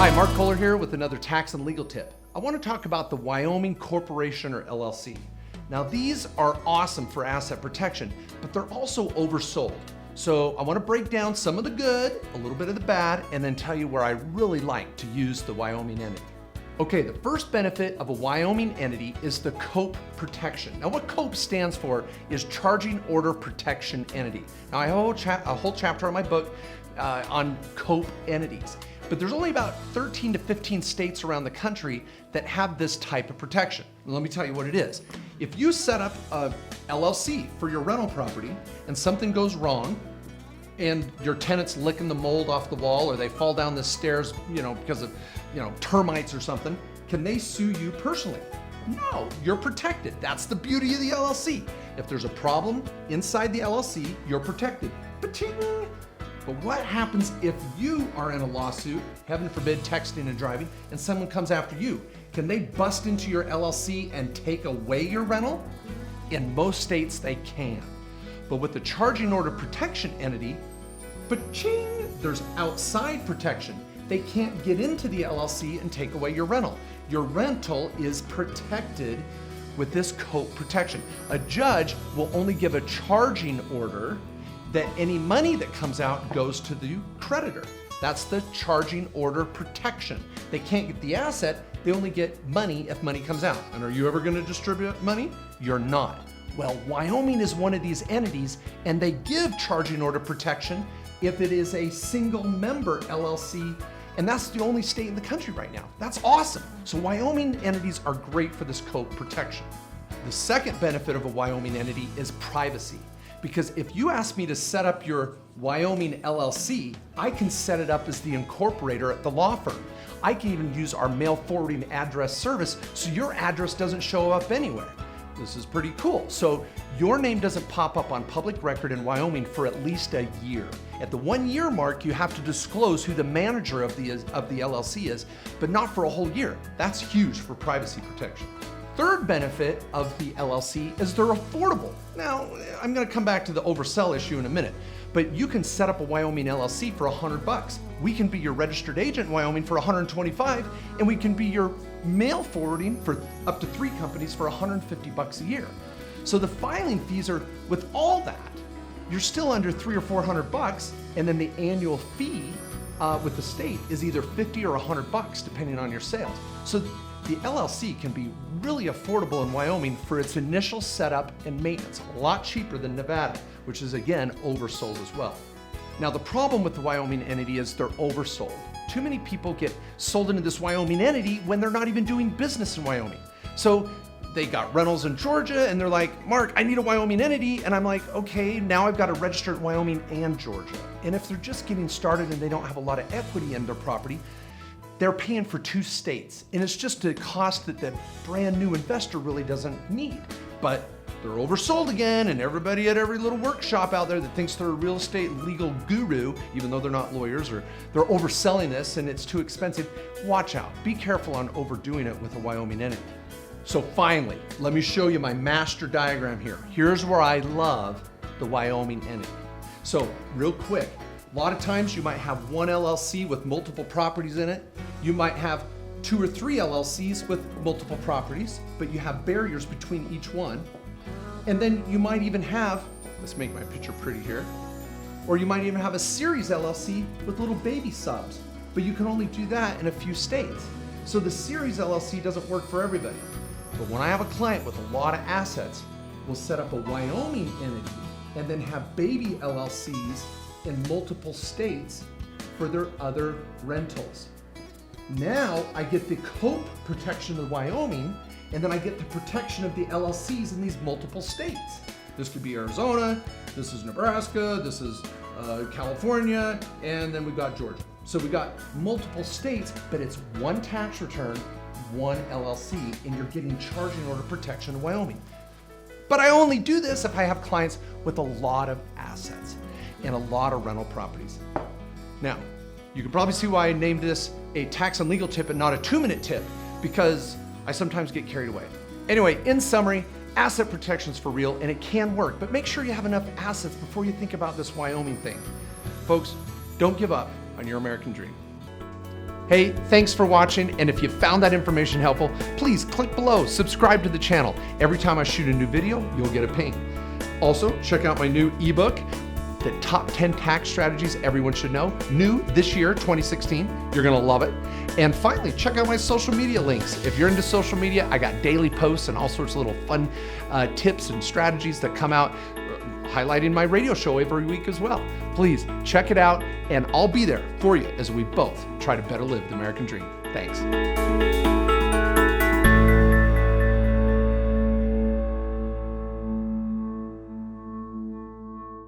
Hi, Mark Kohler here with another tax and legal tip. I want to talk about the Wyoming Corporation or LLC. Now these are awesome for asset protection, but they're also oversold. So I want to break down some of the good, a little bit of the bad, and then tell you where I really like to use the Wyoming entity. Okay, the first benefit of a Wyoming entity is the COPE protection. Now what COPE stands for is Charging Order Protection Entity. Now I have a whole chapter in my book on COPE entities, but there's only about 13 to 15 states around the country that have this type of protection. And let me tell you what it is. If you set up a LLC for your rental property and something goes wrong, and your tenant's licking the mold off the wall, or they fall down the stairs, because of, termites or something, can they sue you personally? No, you're protected. That's the beauty of the LLC. If there's a problem inside the LLC, you're protected. Ba-ting! But what happens if you are in a lawsuit, heaven forbid, texting and driving, and someone comes after you? Can they bust into your LLC and take away your rental? In most states, they can. But with the Charging Order Protection Entity, ba-ching, there's outside protection. They can't get into the LLC and take away your rental. Your rental is protected with this COPE protection. A judge will only give a charging order that any money that comes out goes to the creditor. That's the Charging Order Protection. They can't get the asset, they only get money if money comes out. And are you ever gonna distribute money? You're not. Well, Wyoming is one of these entities, and they give charging order protection if it is a single member LLC, and that's the only state in the country right now. That's awesome. So Wyoming entities are great for this COPE protection. The second benefit of a Wyoming entity is privacy, because if you ask me to set up your Wyoming LLC, I can set it up as the incorporator at the law firm. I can even use our mail forwarding address service so your address doesn't show up anywhere. This is pretty cool. So your name doesn't pop up on public record in Wyoming for at least a year. At the 1 year mark, you have to disclose who the manager of the LLC is, but not for a whole year. That's huge for privacy protection. Third benefit of the LLC is they're affordable. Now, I'm gonna come back to the oversell issue in a minute, but you can set up a Wyoming LLC for $100. We can be your registered agent in Wyoming for $125, and we can be your mail forwarding for up to 3 companies for $150 a year. So the filing fees are, with all that, you're still under $300 or $400, and then the annual fee with the state is either $50 or $100 depending on your sales. So the LLC can be really affordable in Wyoming for its initial setup and maintenance, a lot cheaper than Nevada, which is again oversold as well. Now the problem with the Wyoming entity is they're oversold. Too many people get sold into this Wyoming entity when they're not even doing business in Wyoming. So they got rentals in Georgia and they're like, Mark, I need a Wyoming entity. And I'm like, okay, now I've got to register in Wyoming and Georgia. And if they're just getting started and they don't have a lot of equity in their property, they're paying for 2 states. And it's just a cost that the brand new investor really doesn't need. But they're oversold again, and everybody at every little workshop out there that thinks they're a real estate legal guru, even though they're not lawyers, or they're overselling this and it's too expensive, watch out. Be careful on overdoing it with a Wyoming entity. So finally, let me show you my master diagram here. Here's where I love the Wyoming entity. So real quick, a lot of times you might have one LLC with multiple properties in it. You might have 2 or 3 LLCs with multiple properties, but you have barriers between each one. And then you might even have, let's make my picture pretty here, or you might even have a series LLC with little baby subs, but you can only do that in a few states. So the series LLC doesn't work for everybody. But when I have a client with a lot of assets, we'll set up a Wyoming entity and then have baby LLCs in multiple states for their other rentals. Now I get the COPE protection of Wyoming, and then I get the protection of the LLCs in these multiple states. This could be Arizona, this is Nebraska, this is California, and then we've got Georgia. So we got multiple states, but it's one tax return, one LLC, and you're getting charging order protection in Wyoming. But I only do this if I have clients with a lot of assets and a lot of rental properties. Now, you can probably see why I named this a tax and legal tip and not a 2-minute tip, because I sometimes get carried away. Anyway, in summary, asset protection's for real and it can work, but make sure you have enough assets before you think about this Wyoming thing. Folks, don't give up on your American dream. Hey, thanks for watching, and if you found that information helpful, please click below, subscribe to the channel. Every time I shoot a new video, you'll get a ping. Also, check out my new ebook, The Top 10 Tax Strategies Everyone Should Know, new this year, 2016. You're gonna love it. And finally, check out my social media links. If you're into social media, I got daily posts and all sorts of little fun tips and strategies that come out, highlighting my radio show every week as well. Please check it out, and I'll be there for you as we both try to better live the American dream. Thanks.